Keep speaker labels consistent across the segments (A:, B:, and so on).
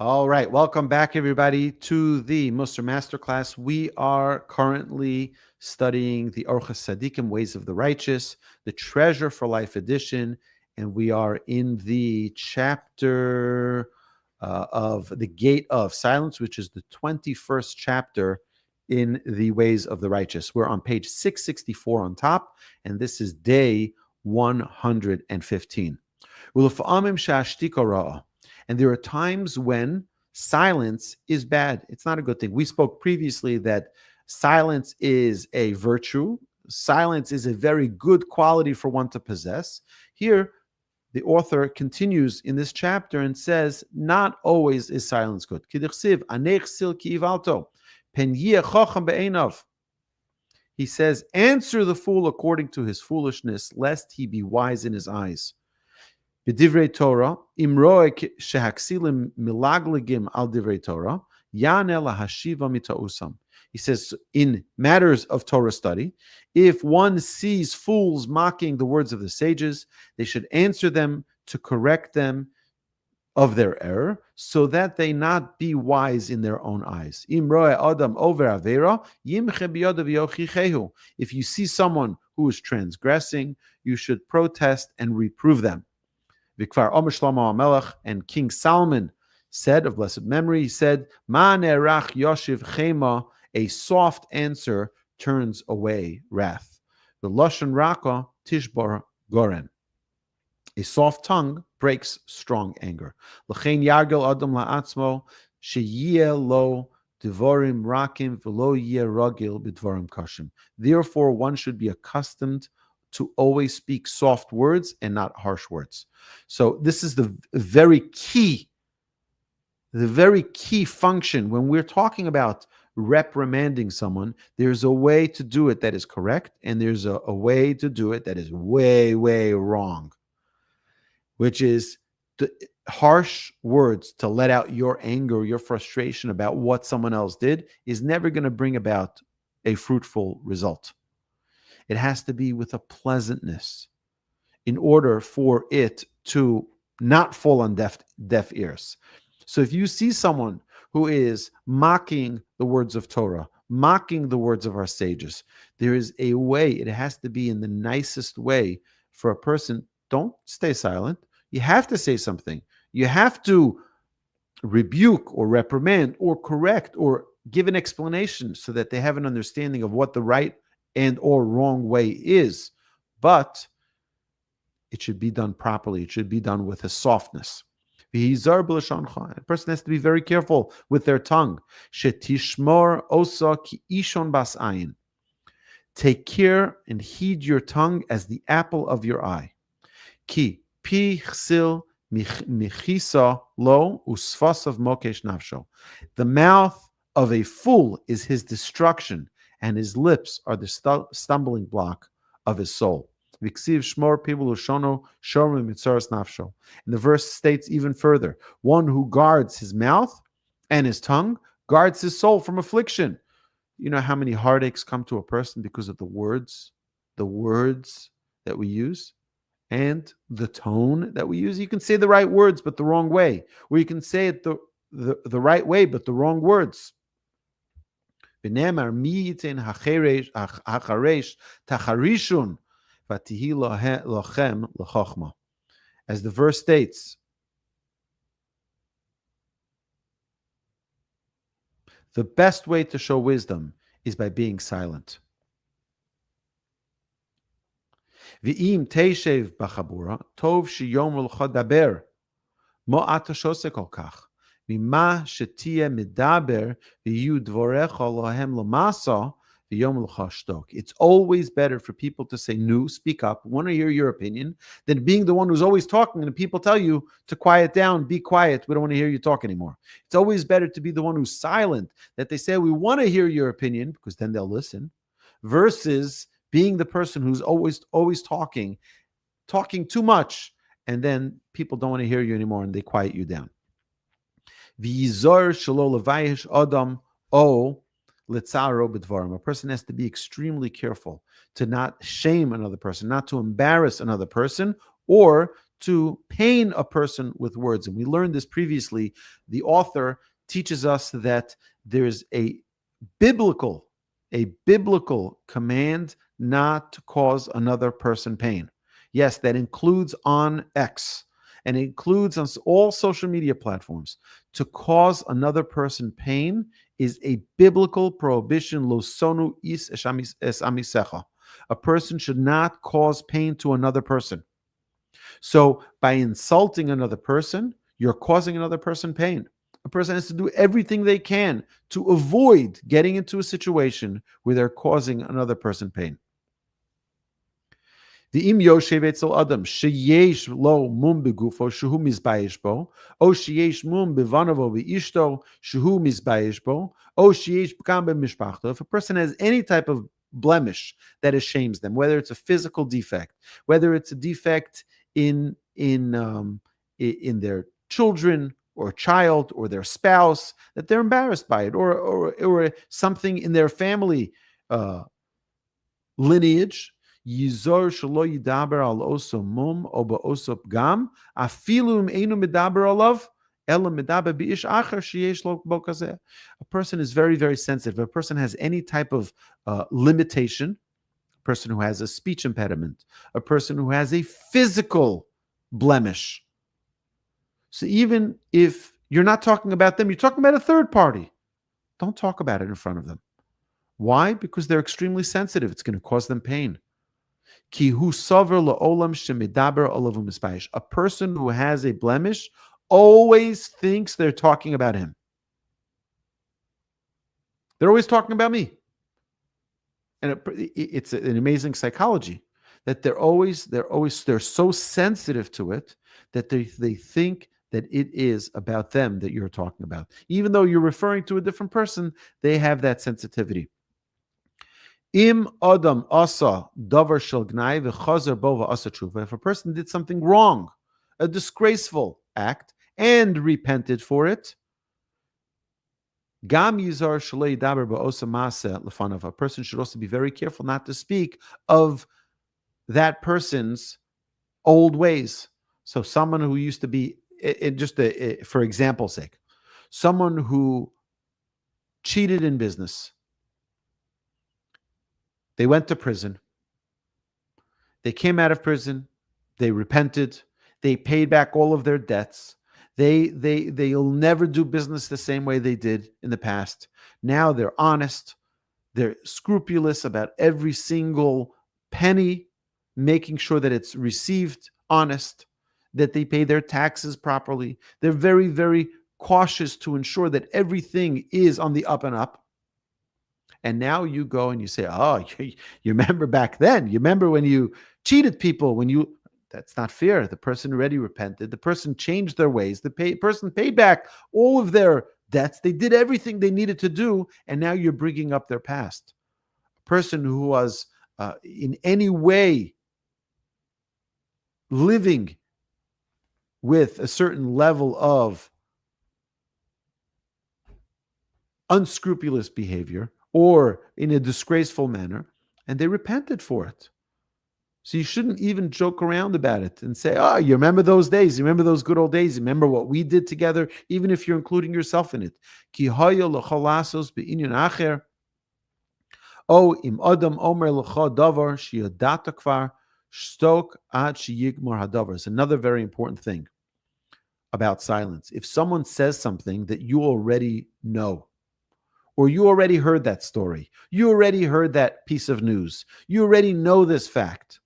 A: All right, welcome back, everybody, to the Musar Masterclass. We are currently studying the Orchos Tzadikim, Ways of the Righteous, the Treasure for Life edition, and we are in the chapter of the Gate of Silence, which is the 21st chapter in the Ways of the Righteous. We're on page 664 on top, and this is day 115. And there are times when silence is bad. It's not a good thing. We spoke previously that silence is a virtue. Silence is a very good quality for one to possess. Here, the author continues in this chapter and says, not always is silence good. He says, answer the fool according to his foolishness, lest he be wise in his eyes. B'divrei Torah, imroek shehaksilim milagligim al divrei Torah, yaneh lahashiva mita'usam. He says, in matters of Torah study, if one sees fools mocking the words of the sages, they should answer them to correct them of their error, so that they not be wise in their own eyes. If you see someone who is transgressing, you should protest and reprove them. Vikvar Omer Shlomo HaMelech, and King Solomon said, of blessed memory, he said, Ma nerach yoshiv chema, a soft answer turns away wrath. The Lashon Raka tishbor goren, a soft tongue breaks strong anger. L'chein yargel adam la'atzmo, sheyeh lo devorim rakim v'lo yeh ragil b'dvorim kashim. Therefore, one should be accustomed to always speak soft words and not harsh words. So this is the very key function when we're talking about reprimanding someone. There's a way to do it that is correct, and there's a way to do it that is way, way wrong, which is the harsh words to let out your anger, your frustration about what someone else did is never going to bring about a fruitful result. It has to be with a pleasantness in order for it to not fall on deaf ears. So if you see someone who is mocking the words of Torah, mocking the words of our sages, there is a way, it has to be in the nicest way for a person. Don't stay silent. You have to say something. You have to rebuke or reprimand or correct or give an explanation so that they have an understanding of what the right and or wrong way is, but it should be done properly. It should be done with a softness. A person has to be very careful with their tongue. Shetishmor osa ki ishon bas ayin. Take care and heed your tongue as the apple of your eye. Ki pi chsil michisa lo usfasav mokesh nafsho. The mouth of a fool is his destruction, and his lips are the stumbling block of his soul. And the verse states even further, one who guards his mouth and his tongue guards his soul from affliction. You know how many heartaches come to a person because of the words that we use and the tone that we use. You can say the right words, but the wrong way. Or you can say it the right way, but the wrong words. As the verse states, the best way to show wisdom is by being silent. V'im teishev b'chabura tov sheyomer l'cha daber mo ata shosek kol kach. It's always better for people to say, no, speak up, want to hear your opinion, than being the one who's always talking and people tell you to quiet down, be quiet, we don't want to hear you talk anymore. It's always better to be the one who's silent, that they say, we want to hear your opinion, because then they'll listen, versus being the person who's always talking too much, and then people don't want to hear you anymore and they quiet you down. A person has to be extremely careful to not shame another person, not to embarrass another person, or to pain a person with words. And we learned this previously. The author teaches us that there's a biblical command not to cause another person pain. Yes, that includes on X and it includes on all social media platforms. To cause another person pain is a biblical prohibition. Lo sonu is es amisecha. A person should not cause pain to another person. So by insulting another person, you're causing another person pain. A person has to do everything they can to avoid getting into a situation where they're causing another person pain. ואם יושב אצל אדם שיש לו מום בגופו שהוא מזבייש בו, או שיש מום בבניו או באשתו שהוא מזבייש בו, או שיש פגם במשפחתו, if a person has any type of blemish that shames them, whether it's a physical defect, whether it's a defect in their children or child or their spouse, that they're embarrassed by it, or something in their family lineage, Yizor shelo yidaber al oso mum o ba'oso pgam, afilu im einu medaber alav, ela medaber bi'ish acher sheyesh lo bo kazeh. A person is very, very sensitive. If a person has any type of limitation, a person who has a speech impediment, a person who has a physical blemish. So even if you're not talking about them, you're talking about a third party, don't talk about it in front of them. Why? Because they're extremely sensitive. It's going to cause them pain. A person who has a blemish always thinks they're talking about him. They're always talking about me. And it's an amazing psychology that they're so sensitive to it that they think that it is about them that you're talking about. Even though you're referring to a different person, they have that sensitivity. Im adam asa davar shel gnai v'chazer bo v'asa tshuva. If a person did something wrong, a disgraceful act, and repented for it, gam yizar shalei daber ba'osa maaseh lefanav. A person should also be very careful not to speak of that person's old ways. So someone who used to be, for example's sake, someone who cheated in business, they went to prison. They came out of prison. They repented. They paid back all of their debts. They'll never do business the same way they did in the past. Now they're honest. They're scrupulous about every single penny, making sure that it's received honest, that they pay their taxes properly. They're very, very cautious to ensure that everything is on the up and up. And now you go and you say, oh, you remember back then. You remember when you cheated people, that's not fair. The person already repented. The person changed their ways. The person paid back all of their debts. They did everything they needed to do. And now you're bringing up their past. A person who was in any way living with a certain level of unscrupulous behavior, or in a disgraceful manner, and they repented for it. So you shouldn't even joke around about it and say, oh, you remember those days, you remember those good old days, you remember what we did together, even if you're including yourself in it. Oh, im adam omer l'cha davar sheyadata kvar shtok ad sheyigmor hadavar. It's another very important thing about silence. If someone says something that you already know, or you already heard that story, you already heard that piece of news, you already know this fact,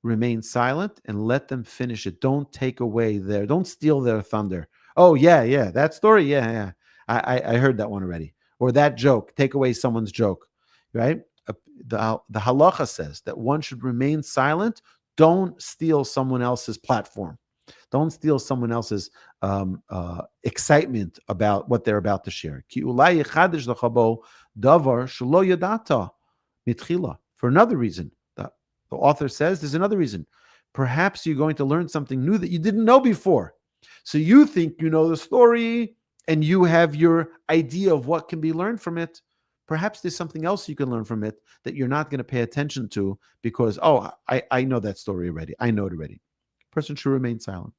A: remain silent and let them finish it. Don't take away don't steal their thunder. Oh, yeah, that story, yeah. I heard that one already. Or that joke, take away someone's joke, right? The halacha says that one should remain silent. Don't steal someone else's platform. Don't steal someone else's excitement about what they're about to share. For another reason, the author says there's another reason. Perhaps you're going to learn something new that you didn't know before. So you think you know the story and you have your idea of what can be learned from it. Perhaps there's something else you can learn from it that you're not going to pay attention to because, I know that story already. I know it already. person should remain silent.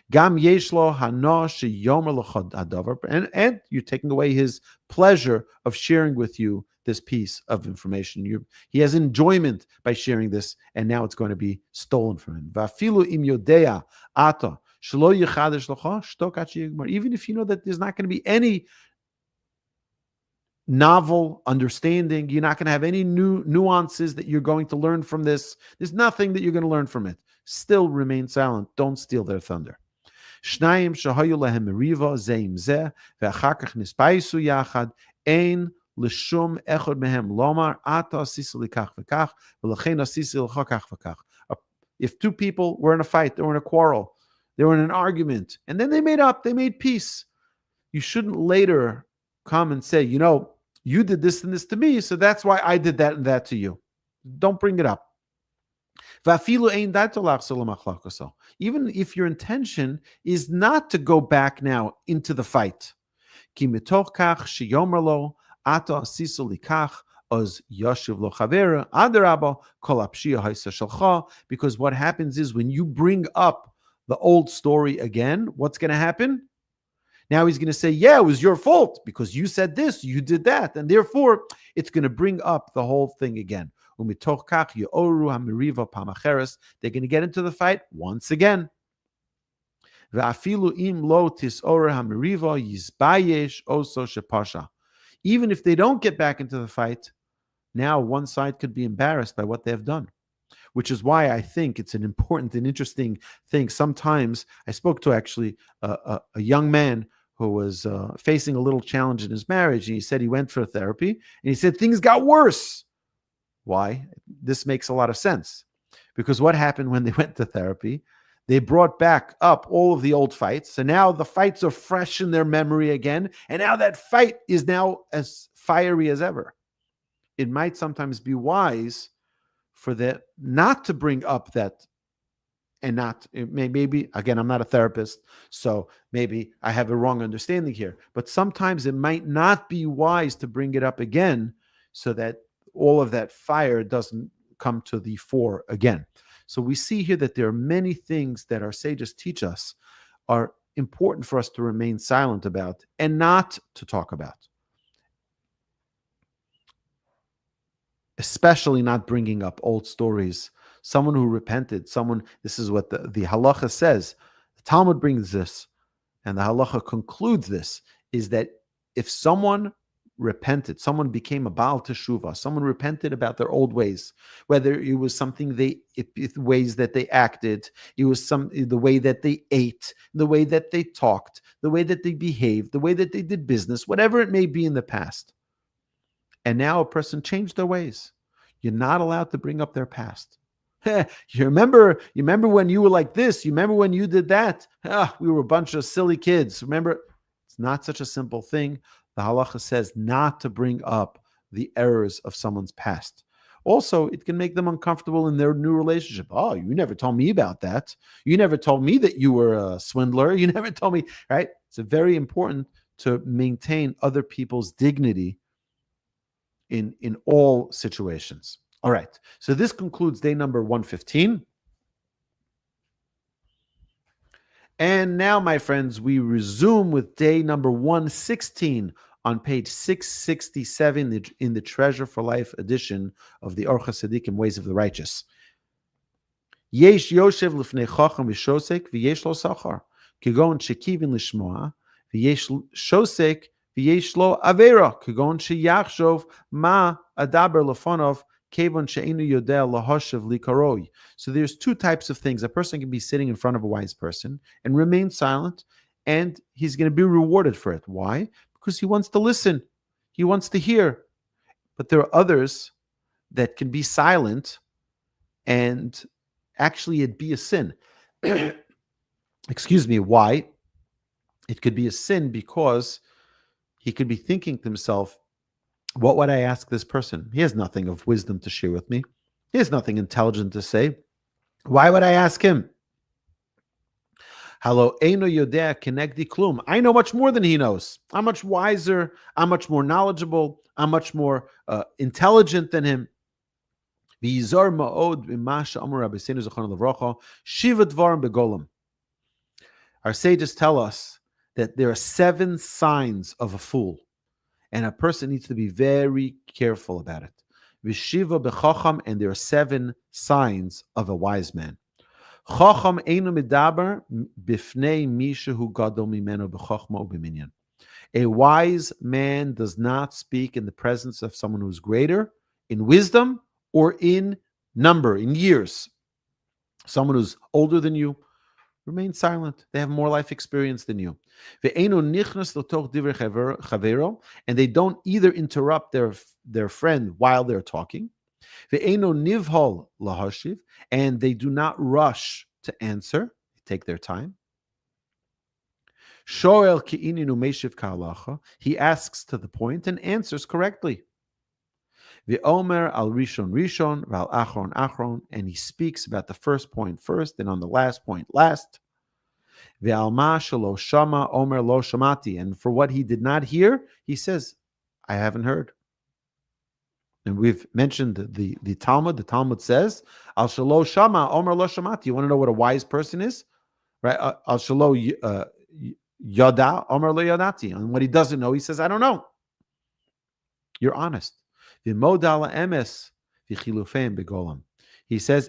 A: Gam yeshlo hano sheyomer lecha hadavar, and you're taking away his pleasure of sharing with you this piece of information. He has enjoyment by sharing this, and now it's going to be stolen from him. Vafilu im yodea ata shelo yichadesh lecha shtok ad sheyigmar. Even if you know that there's not going to be any novel understanding, you're not going to have any new nuances that you're going to learn from this. There's nothing that you're going to learn from it. Still remain silent. Don't steal their thunder. Shnayim shahayu lehem meriva zeim zeh ve'achar kach nispaisu yachad ein l'shum echad mehem lomar ata asisi likach v'kach v'lechein asisi l'cha kach v'kach. If two people were in a fight, they were in a quarrel, they were in an argument, and then they made up, they made peace, you shouldn't later come and say, you did this and this to me, so that's why I did that and that to you. Don't bring it up. Even if your intention is not to go back now into the fight. Because what happens is when you bring up the old story again, what's going to happen? Now he's going to say, yeah, it was your fault because you said this, you did that. And therefore, it's going to bring up the whole thing again. They're going to get into the fight once again. Even if they don't get back into the fight, now one side could be embarrassed by what they have done. Which is why I think it's an important and interesting thing. Sometimes I spoke to actually a young man who was facing a little challenge in his marriage, and he said he went for therapy, and he said things got worse. Why? This makes a lot of sense. Because what happened when they went to therapy? They brought back up all of the old fights, so now the fights are fresh in their memory again, and now that fight is now as fiery as ever. It might sometimes be wise for that not to bring up that, and not, maybe, again, I'm not a therapist, so maybe I have a wrong understanding here, but sometimes it might not be wise to bring it up again so that all of that fire doesn't come to the fore again. So we see here that there are many things that our sages teach us are important for us to remain silent about and not to talk about. Especially not bringing up old stories. Someone who repented, this is what the halacha says. The Talmud brings this, and the halacha concludes this, is that if someone repented, someone became a Baal Teshuvah, someone repented about their old ways, whether it was something ways that they acted, it was the way that they ate, the way that they talked, the way that they behaved, the way that they did business, whatever it may be in the past. And now a person changed their ways. You're not allowed to bring up their past. You remember when you were like this? You remember when you did that? We were a bunch of silly kids. Remember? It's not such a simple thing. The halacha says not to bring up the errors of someone's past. Also, it can make them uncomfortable in their new relationship. Oh, you never told me about that. You never told me that you were a swindler. You never told me, right? It's very important to maintain other people's dignity in all situations. All right. So this concludes day number 115. And now, my friends, we resume with day number 116 on page 667 in the Treasure for Life edition of the Orchos Tzadikim, Ways of the Righteous. Yesh Yoshev lifnei chacham v'shosek v'yesh lo sachar kegon shekivin lishmoa v'yesh shosek v'yesh lo avera kegon sheyachshov ma adaber lefonov kevon she'enu yodea lahoshev likaroi. So there's two types of things. A person can be sitting in front of a wise person and remain silent, and he's going to be rewarded for it. Why? Because he wants to listen. He wants to hear. But there are others that can be silent and actually it'd be a sin. Excuse me. Why? It could be a sin because he could be thinking to himself, what would I ask this person? He has nothing of wisdom to share with me. He has nothing intelligent to say. Why would I ask him? Halo eino yodea kenegdi klum. I know much more than he knows. I'm much wiser. I'm much more knowledgeable. I'm much more intelligent than him. V'yizar ma'od b'ma she'amar Rabbeinu Zechron Levracha, Shiva Dvarim begolim. Our sages tell us that there are 7 signs of a fool, and a person needs to be very careful about it. V'shiva b'chacham, and there are 7 signs of a wise man. Chacham einu medaber b'fnei mishehu gadol mimenu b'chachma u'b'minyan. A wise man does not speak in the presence of someone who's greater in wisdom or in number, in years. Someone who's older than you, remain silent. They have more life experience than you. And they don't either interrupt their friend while they're talking. And they do not rush to answer. They take their time. He asks to the point and answers correctly. V'omer al rishon rishon v'al achron achron, and he speaks about the first point first, and on the last point last. V'alma shelo shama omer lo shamati, and for what he did not hear, he says, I haven't heard. And we've mentioned the Talmud. The Talmud says, al shelo shama omer lo shamati. You want to know what a wise person is, right? Al shelo yada omer lo yadati. And what he doesn't know, he says, I don't know. You're honest. He says,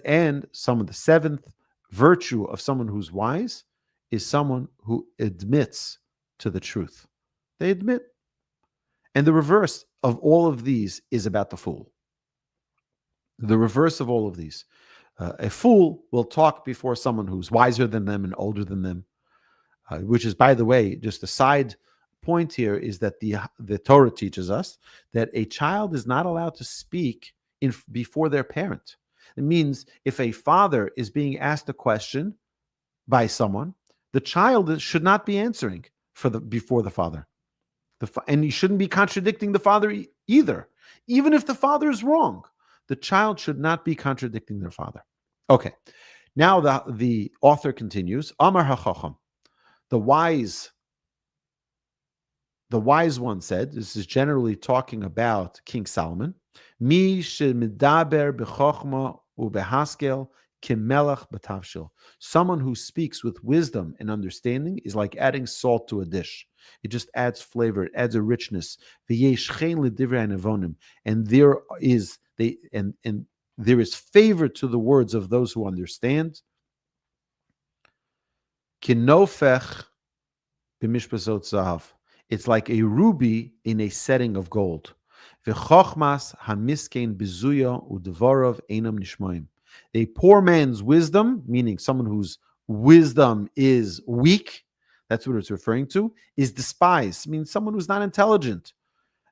A: and some of the 7th virtue of someone who's wise is someone who admits to the truth. They admit. And the reverse of all of these is about the fool. The reverse of all of these. A fool will talk before someone who's wiser than them and older than them, which is, by the way, just a side point here is that the Torah teaches us that a child is not allowed to speak before their parent. It means if a father is being asked a question by someone, the child should not be answering before the father. And he shouldn't be contradicting the father either. Even if the father is wrong, the child should not be contradicting their father. Okay. Now the author continues, Amar HaChacham, the wise one said, this is generally talking about King Solomon, Mi shemidaber b'chochma u'behaskel kimelach b'tavshil. Someone who speaks with wisdom and understanding is like adding salt to a dish. It just adds flavor, it adds a richness. V'yesh chen l'divrei nevonim, and there is favor to the words of those who understand. Kinofech b'mishpasot zahav. It's like a ruby in a setting of gold. V'chochmas hamiskein bizuya u'devarov einam nishmoim. A poor man's wisdom, meaning someone whose wisdom is weak, that's what it's referring to, is despised. It means someone who's not intelligent,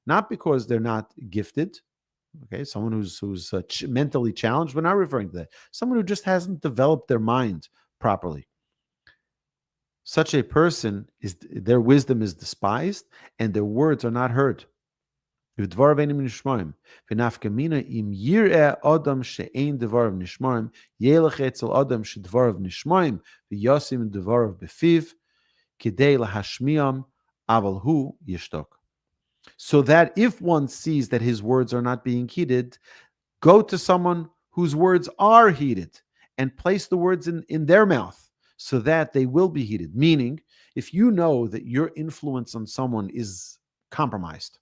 A: not because they're not gifted. Okay, someone who's mentally challenged. We're not referring to that. Someone who just hasn't developed their mind properly. Such a person, their wisdom is despised and their words are not heard. If someone so that if one sees that his words are not being heeded, go to someone whose words are heeded and place the words in their mouth so that they will be heeded. Meaning, if you know that your influence on someone is compromised,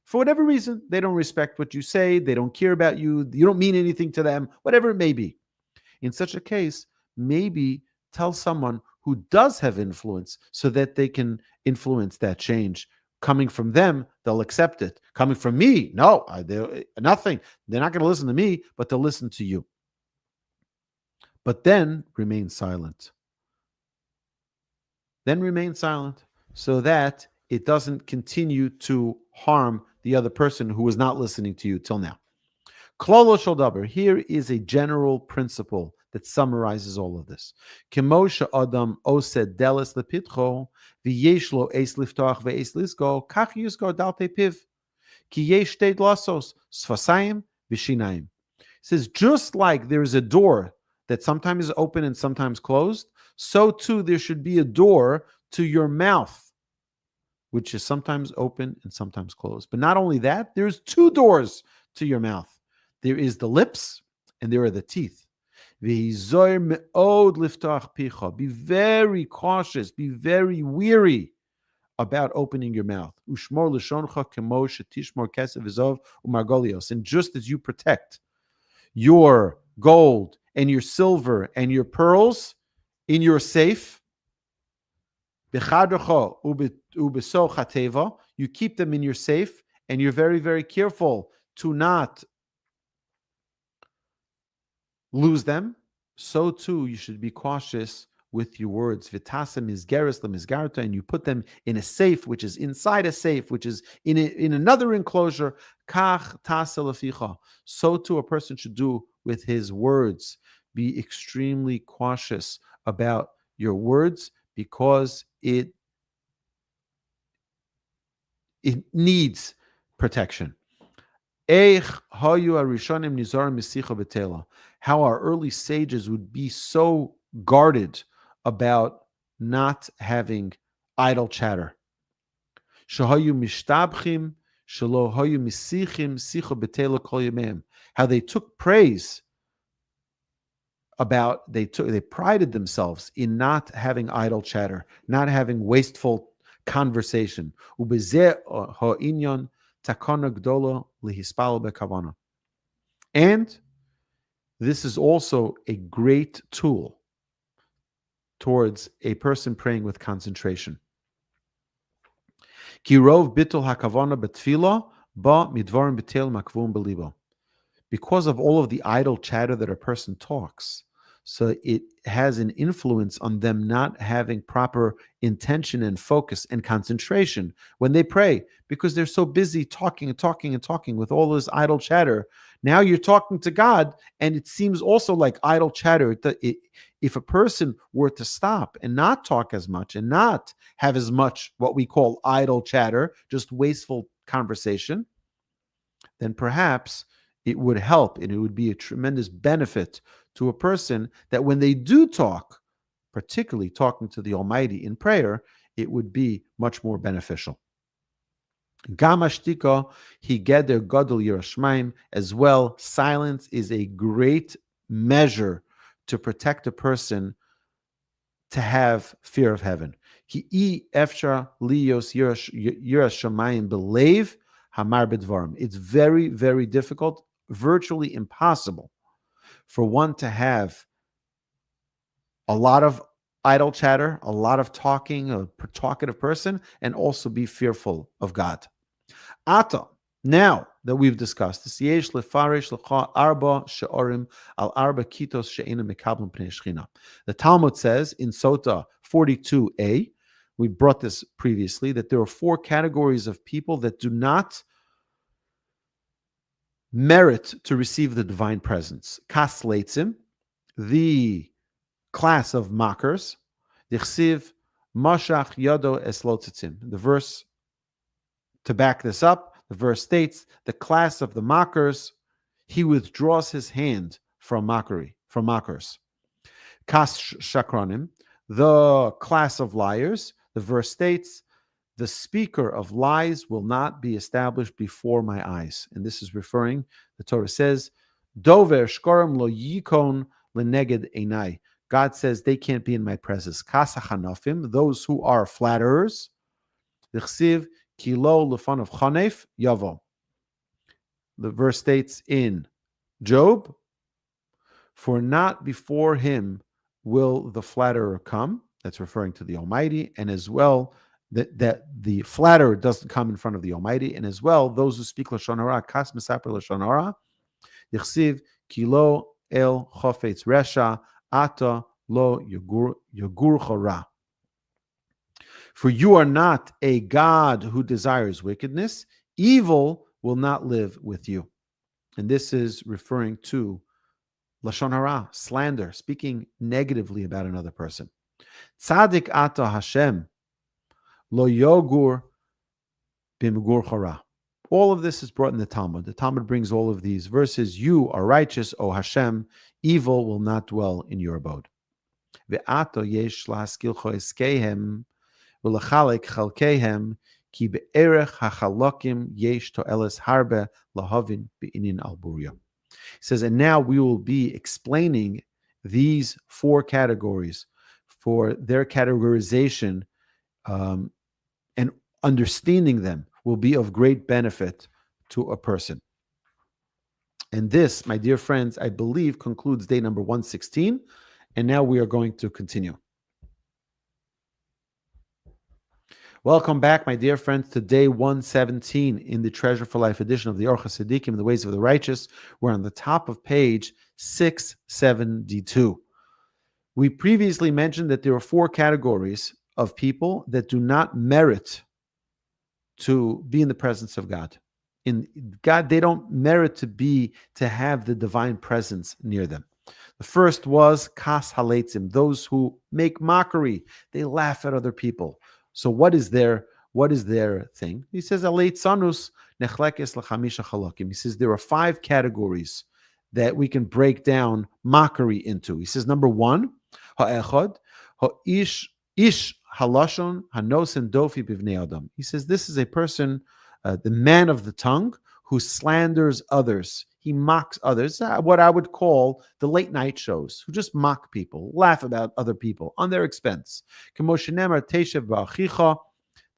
A: for whatever reason, they don't respect what you say, they don't care about you, you don't mean anything to them, whatever it may be. In such a case, maybe tell someone who does have influence so that they can influence that change. Coming from them, they'll accept it. Coming from me, no, nothing. They're not going to listen to me, but they'll listen to you. But then remain silent. Then remain silent so that it doesn't continue to harm the other person who is not listening to you till now. Klolo shel daber. Here is a general principle that summarizes all of this. Kemosha adam osed delis lepitcho v'yesh lo eis liftoach ve'eis lisgo kach yusgo dalte piv ki yesh shtei dlasos sfasayim v'shinayim. It says, just like there is a door that sometimes is open and sometimes closed, so too there should be a door to your mouth, which is sometimes open and sometimes closed. But not only that, there's 2 doors to your mouth. There is the lips and there are the teeth. V'hizoir me'od liftach picha. Be very cautious, be very weary about opening your mouth. Ushmor l'shoncha kemo shetishmor kesef v'zov umargolios. And just as you protect your gold and your silver and your pearls in your safe, you keep them in your safe, and you're very, very careful to not lose them. So too, you should be cautious with your words. Vitasem is geris lemizgarta, and you put them in a safe, which is inside a safe, which is in another enclosure. Kach taselaficha. So too, a person should do with his words. Be extremely cautious about your words, because it needs protection. How our early sages would be so guarded about not having idle chatter. How they took praise about, they prided themselves in not having idle chatter, not having wasteful conversation. And this is also a great tool towards a person praying with concentration. Because of all of the idle chatter that a person talks, so it has an influence on them not having proper intention and focus and concentration when they pray, because they're so busy talking and talking and talking with all this idle chatter. Now you're talking to God, and it seems also like idle chatter. If a person were to stop and not talk as much and not have as much what we call idle chatter, just wasteful conversation, then perhaps it would help, and it would be a tremendous benefit to a person that when they do talk, particularly talking to the Almighty in prayer, it would be much more beneficial. Gamashtika higeder gadol yirashmaim, as well. Silence is a great measure to protect a person to have fear of heaven. Ki efshar liyos yirashamayim belev hamar bedvarim. It's very, very difficult, virtually impossible, for one to have a lot of idle chatter, a lot of talking, a talkative person, and also be fearful of God. Ata, now that we've discussed this, yesh lefarish lecha arba she'orim al arba kitos she'ena mekablim pnei shechina. The Talmud says in Sota 42a, we brought this previously, that there are 4 categories of people that do not merit to receive the divine presence. Kas leitzim, the class of mockers. Dichsiv mashach yado eslotzitzim. The verse, to back this up, the verse states, the class of the mockers, he withdraws his hand from mockery, from mockers. Kas shakranim, the class of liars, the verse states, the speaker of lies will not be established before my eyes. And this is referring, the Torah says, Dover shkorim lo yikon leneged einai. God says they can't be in my presence. Kasa chanafim, those who are flatterers. Dichsiv kilo lefanav chanef yavo. The verse states in Job, for not before him will the flatterer come. That's referring to the Almighty, and as well, that the flatterer doesn't come in front of the Almighty, and as well, those who speak Lashon Hara, kas mesaper Lashon Hara, yichsiv kilo el chofetz resha ata lo yogur chora. For you are not a God who desires wickedness; evil will not live with you. And this is referring to Lashon Hara, slander, speaking negatively about another person. Tzadik ata Hashem. Lo yogur bimgur chora. All of this is brought in the Talmud. The Talmud brings all of these verses. You are righteous, O Hashem. Evil will not dwell in your abode. Ve'ato yesh lahaskilcho eskehem v'lechalek chalkehem ki be'erech hachalokim yesh to'eles harbe lahavin be'inin al buria. He says, and now we will be explaining these four categories for their categorization, and understanding them will be of great benefit to a person. And this, my dear friends, I believe concludes day number 116. And now we are going to continue. Welcome back, my dear friends, to day 117 in the Treasure for Life edition of the Orchos Tzaddikim, the Ways of the Righteous. We're on the top of page 672. We previously mentioned that there are four categories of people that do not merit to be in the presence of God. In God, they don't merit to have the divine presence near them. The first was kas haleitzim, those who make mockery. They laugh at other people. So what is their thing? He says aleitzanus nechlekes lechamisha chalakim. He says there are five categories that we can break down mockery into. He says number one, ha'echad ha'ish halashon hanosen dofi bivnei adam. He says this is a person, the man of the tongue, who slanders others. He mocks others, what I would call the late night shows, who just mock people, laugh about other people on their expense. Teshev ba'achicha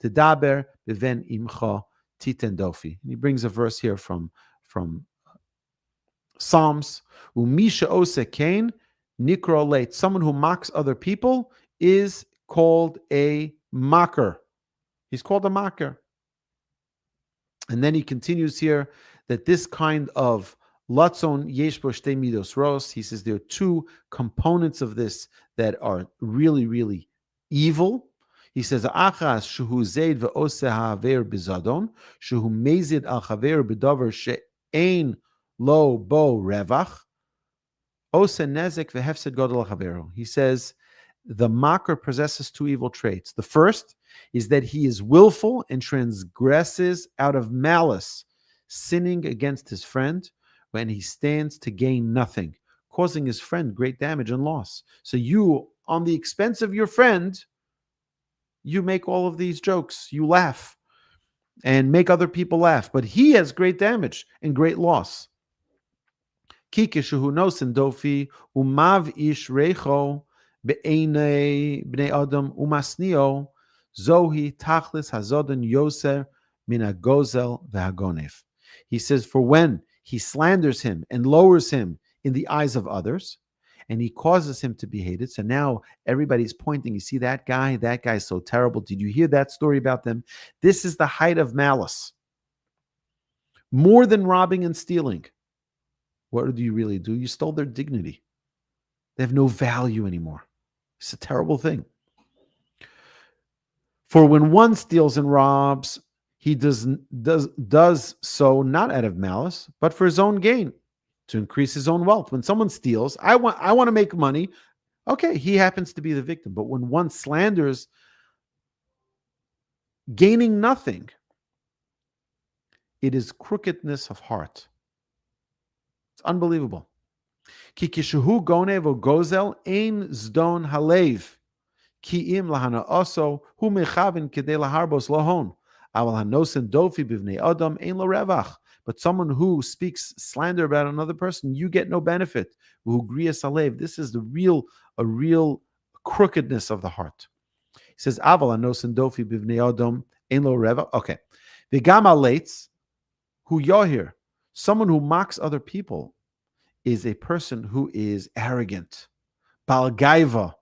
A: tedaber beven imcha titen dofi. He brings a verse here from Psalms. Umisha ose kain nikro late. Someone who mocks other people is called a mocker. He's called a mocker. And then he continues here that this kind of latzon yesh bo shtei midos ros, he says there are two components of this that are really, really evil. He says, achas shuhu zeid ve'oseh ha'aver bizadon, shuhu mezid al chaver b'davar she'ein lo bo revach, oseh nezek ve'hefsed godol al chavero. He says, the mocker possesses two evil traits. The first is that he is willful and transgresses out of malice, sinning against his friend when he stands to gain nothing, causing his friend great damage and loss. So you, on the expense of your friend, you make all of these jokes, you laugh and make other people laugh, but he has great damage and great loss. Kikishuhu nosen dofi umav ish recho be'enei bnei adam umasnio zohi tachlis hazodon yoser min hagozel v'hagonef. He says, for when he slanders him and lowers him in the eyes of others, and he causes him to be hated. So now everybody's pointing, you see that guy? That guy's so terrible. Did you hear that story about them? This is the height of malice. More than robbing and stealing. What do you really do? You stole their dignity. They have no value anymore. It's a terrible thing. For when one steals and robs, he does so not out of malice, but for his own gain, to increase his own wealth. When someone steals, I want to make money. Okay, he happens to be the victim. But when one slanders, gaining nothing, it is crookedness of heart. It's unbelievable. Ki kishuhu gonev gozel ein zdon halev. Ki im lahana oso hu mechavin kedei laharbos lohon. Aval hanosen dofi bivnei adam ein lo revach. But someone who speaks slander about another person, you get no benefit. This is a real crookedness of the heart. He says, Aval hanosen dofi bivnei adam ein lo revach. Okay. V'gam aleitz hu yohir. Someone who mocks other people is a person who is arrogant. Bal gaiva.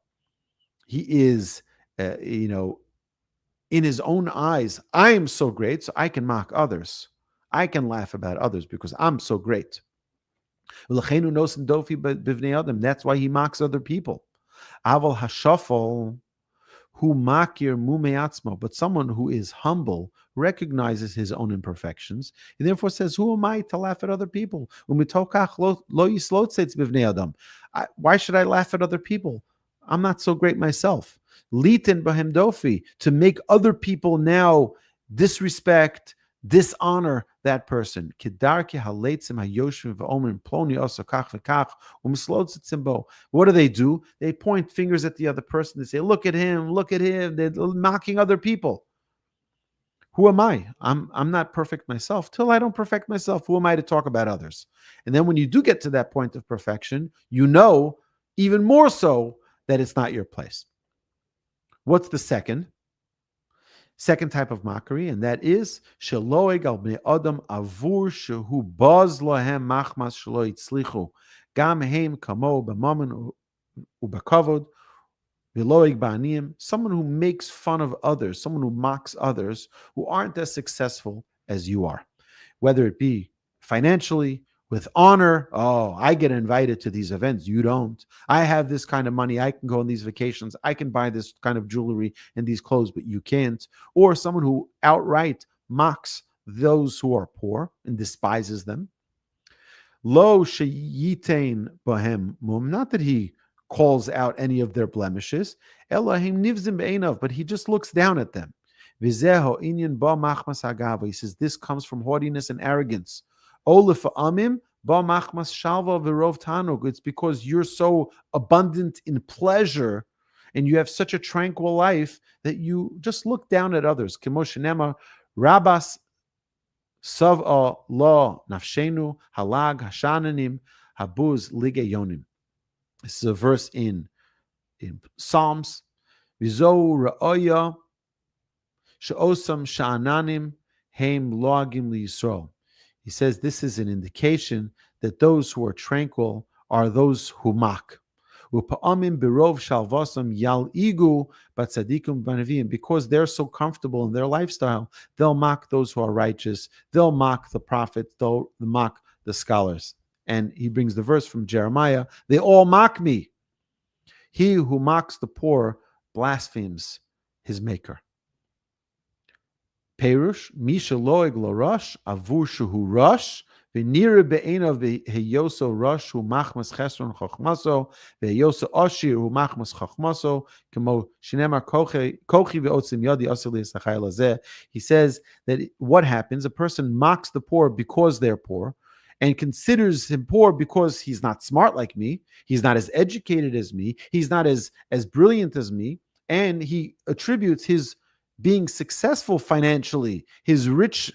A: He is, in his own eyes, I am so great, so I can mock others. I can laugh about others because I'm so great. That's why he mocks other people. Aval hashafal hu makir mumeatzmo. But someone who is humble recognizes his own imperfections and therefore says, who am I to laugh at other people? Why should I laugh at other people? I'm not so great myself. Litin bahem dofi, to make other people now disrespect, dishonor that person. What do they do? They point fingers at the other person. They say, look at him. They're mocking other people. Who am I? I'm not perfect myself. Till I don't perfect myself, who am I to talk about others? And then when you do get to that point of perfection, you know even more so that it's not your place. What's the second type of mockery? And that is sheloeg al bnei adam avur shehu baz lahem machmas shelo yitzlichu gam heim kamo b'mamen ubakavod v'loeg ba'aniyim. Someone who makes fun of others, someone who mocks others who aren't as successful as you are, whether it be financially, with honor. Oh, I get invited to these events. You don't. I have this kind of money. I can go on these vacations. I can buy this kind of jewelry and these clothes, but you can't. Or someone who outright mocks those who are poor and despises them. Lo sheyitain bohem mum. Not that he calls out any of their blemishes. Elohim nivzim be'enav, but he just looks down at them. Vizeho inyan ba machmas agava. He says this comes from haughtiness and arrogance. Olef amim ba machmas shalva v'rov tanug. It's because you're so abundant in pleasure and you have such a tranquil life that you just look down at others. Kemo shenema rabas sav'a la nafshenu halag hashananim habuz ligeyonim. This is a verse in Psalms. Vizo ra'oya she'osam sha'ananim heim loagim liyisrael. He says this is an indication that those who are tranquil are those who mock. Upa'amim birov shalvasam yal igu batzadikum banavim. Because they're so comfortable in their lifestyle, they'll mock those who are righteous. They'll mock the prophets. They'll mock the scholars. And he brings the verse from Jeremiah. They all mock me. He who mocks the poor blasphemes his maker. Perush, Misha loeg lo rush, avur shuhu rush, v'nira be'enav heyoso rush hu machmas chesron chochmaso, ve'yoso oshir hu machmas chochmaso, kemo shinemar kochi ve'otzim yadi asir li'esachai lazeh. He says that what happens, a person mocks the poor because they're poor, and considers him poor because he's not smart like me, he's not as educated as me, he's not as brilliant as me, and he attributes his being successful financially, his rich,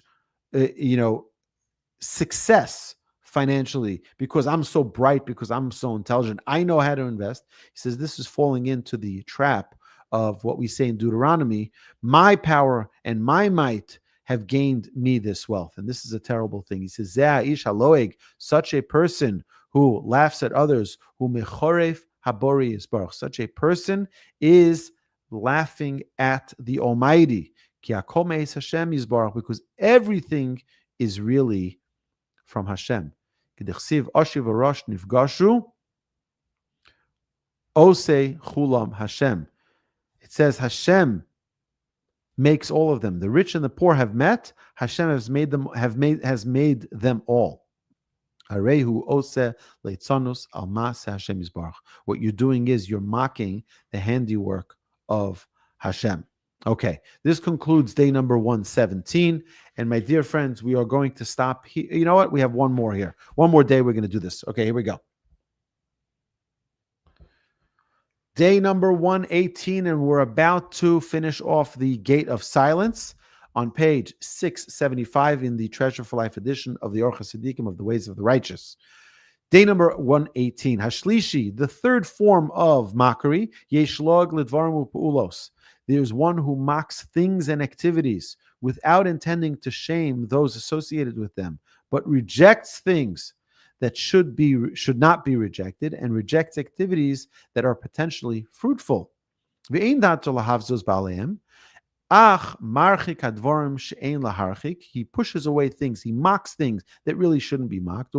A: success financially, because I'm so bright, because I'm so intelligent, I know how to invest. He says this is falling into the trap of what we say in Deuteronomy, my power and my might have gained me this wealth. And this is a terrible thing. He says, Ze'aish haloeg, such a person who laughs at others, who mechoref habori yisbarach, such a person is laughing at the Almighty. Ki hakol me'es Hashem yisbarach, because everything is really from Hashem. K'dechsiv oshiv v'rosh nifgashu, osei chulam Hashem. It says Hashem makes all of them. The rich and the poor have met. Hashem has made them all. Arehu ose leitzanus al ma'aseh Hashem yisbarach. What you're doing is you're mocking the handiwork of Hashem. Okay, this concludes day number 117. And my dear friends, we are going to stop here. You know what? We have one more here. One more day we're going to do this. Okay, here we go. Day number 118, and we're about to finish off the Gate of Silence on page 675 in the Treasure for Life edition of the Orchos Tzaddikim of the Ways of the Righteous. Day number 118, Hashlishi, the third form of mockery, Yeshlog lidvarim u'pu'ulos. There's one who mocks things and activities without intending to shame those associated with them, but rejects things that should not be rejected, and rejects activities that are potentially fruitful. He pushes away things, he mocks things that really shouldn't be mocked.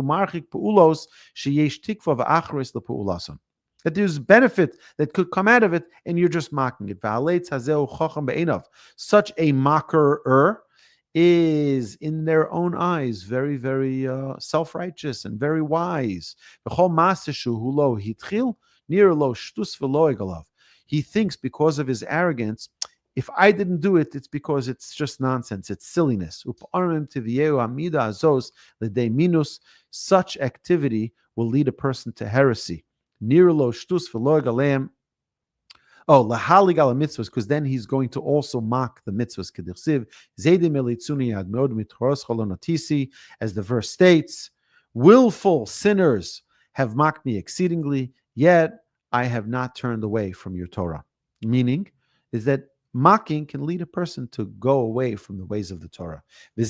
A: That there's benefit that could come out of it, and you're just mocking it. Such a mocker is in their own eyes very, very self-righteous and very wise. He thinks because of his arrogance, if I didn't do it, it's because it's just nonsense, it's silliness. Such activity will lead a person to heresy. Oh, lahalig ala mitzvahs, because then he's going to also mock the mitzvahs. Kedichsiv, zeidim elitzuni ad meod mitchoros cholonatisi, as the verse states, willful sinners have mocked me exceedingly, yet I have not turned away from your Torah. Meaning is that mocking can lead a person to go away from the ways of the Torah. And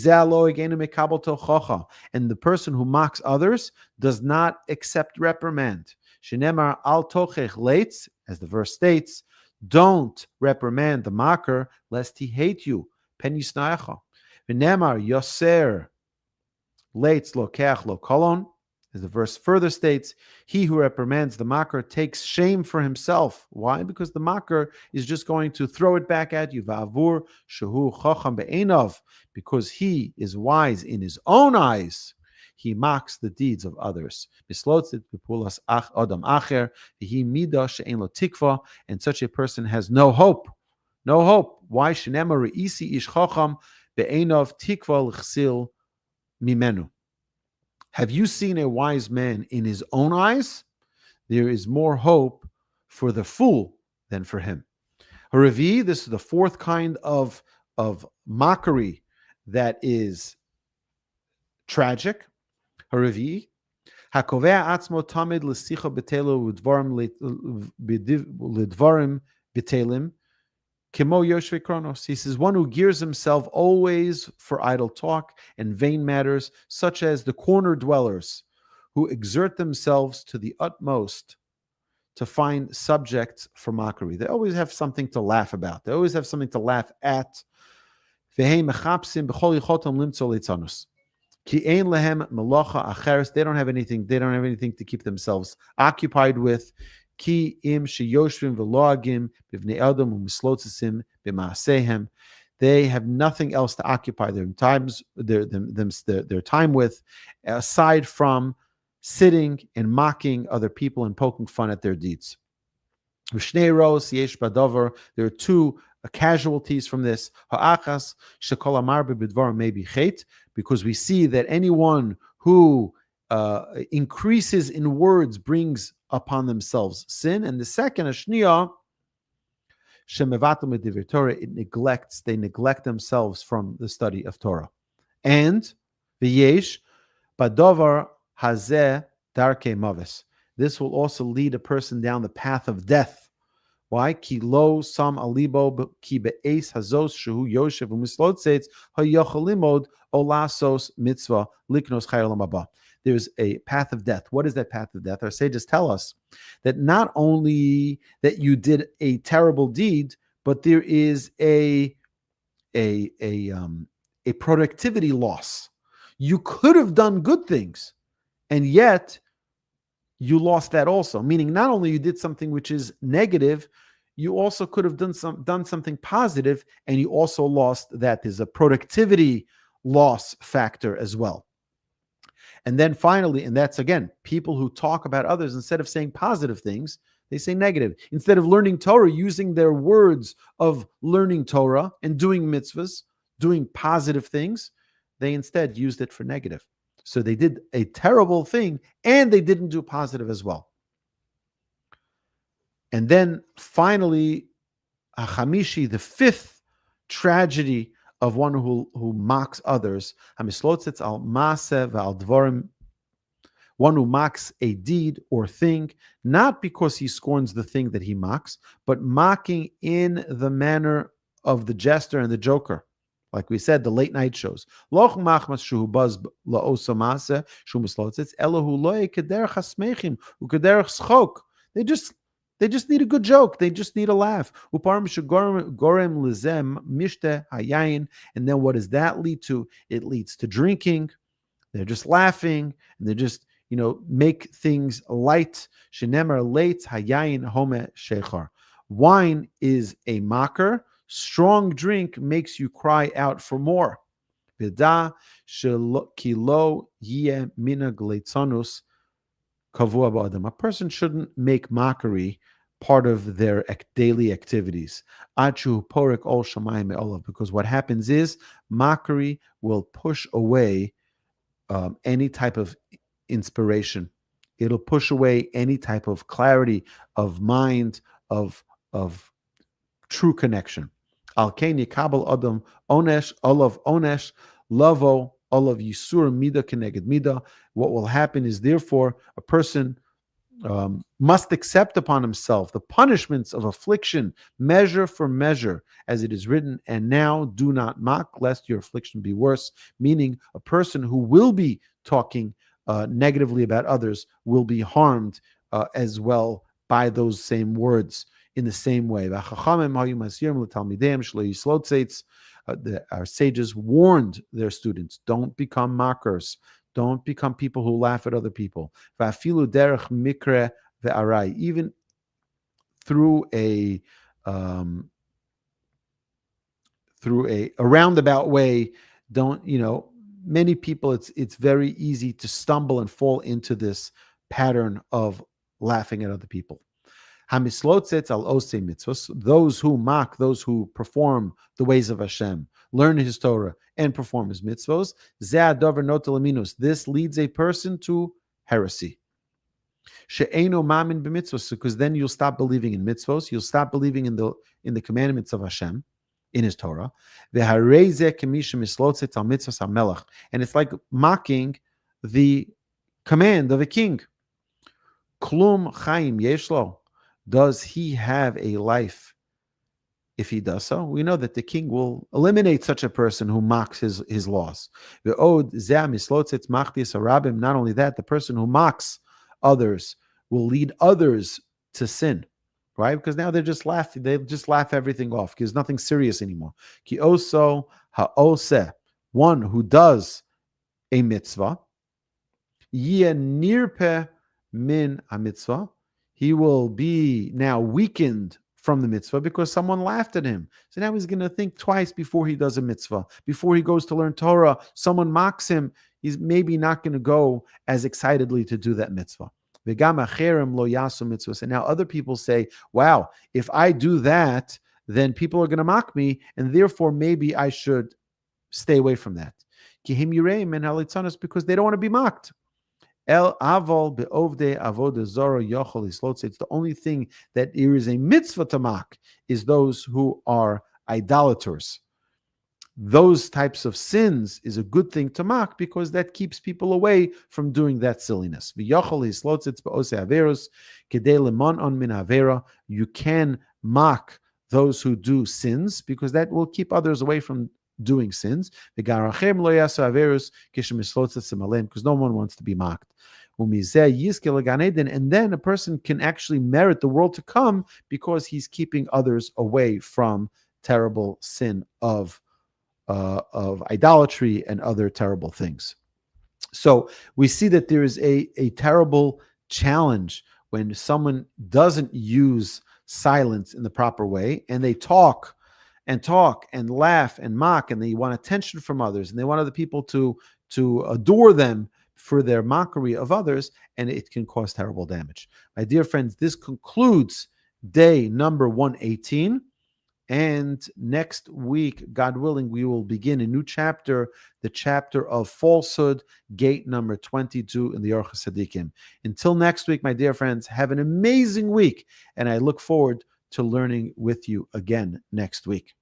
A: the person who mocks others does not accept reprimand. Shenemar al tochech leitz, as the verse states, don't reprimand the mocker, lest he hate you. Pen yisnaecha. Shenemar yoser leitz lokech lo kolon, as the verse further states, he who reprimands the mocker takes shame for himself. Why? Because the mocker is just going to throw it back at you. Va'avur shehu chacham be'enov, because he is wise in his own eyes. He mocks the deeds of others. Mislotzit bepulas adam acher, v'hi midah she'en lo tikva, and such a person has no hope. No hope. Why? Shenema re'isi ish chacham be'enov tikva l'chsil mimenu. Have you seen a wise man in his own eyes? There is more hope for the fool than for him. Haravi, this is the fourth kind of mockery that is tragic. Haravi, hakovea atzmo tamid l'sicha betelo l'dvarim betelim kimo yoshve kronos. He says, one who gears himself always for idle talk and vain matters, such as the corner dwellers, who exert themselves to the utmost to find subjects for mockery. They always have something to laugh about. They always have something to laugh at. They don't have anything. They don't have anything to keep themselves occupied with. They have nothing else to occupy their time with, aside from sitting and mocking other people and poking fun at their deeds. There are two casualties from this. Because we see that anyone who increases in words brings upon themselves sin. And the second, Ashniya, they neglect themselves from the study of Torah. And v'yesh badovar hazeh darkei mavis. This will also lead a person down the path of death. Why? Ki lo sam alibo ki be'es hazos shehu yoshev u'mislotzeitz hayochalimod olasos mitzvah liknos chayolam haba. There's a path of death. What is that path of death? Our sages tell us that not only that you did a terrible deed, but there is a productivity loss. You could have done good things, and yet you lost that also. Meaning, not only you did something which is negative, you also could have done something positive, and you also lost that. There's a productivity loss factor as well. And then finally, and that's again, people who talk about others, instead of saying positive things, they say negative. Instead of learning Torah, using their words of learning Torah and doing mitzvahs, doing positive things, they instead used it for negative. So they did a terrible thing and they didn't do positive as well. And then finally, Hamishi, the fifth tragedy of one who mocks others, one who mocks a deed or thing, not because he scorns the thing that he mocks, but mocking in the manner of the jester and the joker. Like we said, the late night shows. They just need a good joke. They just need a laugh. And then what does that lead to? It leads to drinking. They're just laughing, and they just, make things light. Wine is a mocker. Strong drink makes you cry out for more. A person shouldn't make mockery part of their daily activities. Because what happens is mockery will push away any type of inspiration. It'll push away any type of clarity of mind, of of true connection. Al Kain Yikabel Adam Onesh, Olav Onesh, Lavo, Olav Yisur, Mida Keneged Mida. What will happen is, therefore, a person must accept upon himself the punishments of affliction, measure for measure, as it is written, and now do not mock, lest your affliction be worse. Meaning, a person who will be talking negatively about others will be harmed as well by those same words in the same way. Our sages warned their students, don't become mockers. Don't become people who laugh at other people. Even through a roundabout way, don't, many people, it's very easy to stumble and fall into this pattern of laughing at other people. Those who mock, those who perform the ways of Hashem, learn His Torah, and perform His mitzvos, this leads a person to heresy. Because then you'll stop believing in mitzvos, you'll stop believing in the commandments of Hashem, in His Torah. And it's like mocking the command of a king. Klum chaim yeshlo. Does he have a life if he does so? We know that the king will eliminate such a person who mocks his laws. Not only that, the person who mocks others will lead others to sin, right? Because now they're just laughing. They just laugh everything off because nothing serious anymore. Ki oso ha'oseh, one who does a mitzvah, yeh nirpeh min ha-mitzvah, he will be now weakened from the mitzvah because someone laughed at him. So now he's going to think twice before he does a mitzvah. Before he goes to learn Torah, someone mocks him, he's maybe not going to go as excitedly to do that mitzvah. And now other people say, wow, if I do that, then people are going to mock me, and therefore maybe I should stay away from that. Because they don't want to be mocked. It's the only thing that there is a mitzvah to mock is those who are idolaters. Those types of sins is a good thing to mock because that keeps people away from doing that silliness. You can mock those who do sins because that will keep others away from doing sins, because no one wants to be mocked. And then a person can actually merit the world to come because he's keeping others away from terrible sin of idolatry and other terrible things. So we see that there is a terrible challenge when someone doesn't use silence in the proper way and they talk and laugh and mock, and they want attention from others, and they want other people to adore them for their mockery of others, and it can cause terrible damage. My dear friends, this concludes day number 118, and next week, God willing, we will begin a new chapter, the chapter of falsehood, gate number 22 in the Orchos Tzadikim. Until next week, my dear friends, have an amazing week, and I look forward to learning with you again next week.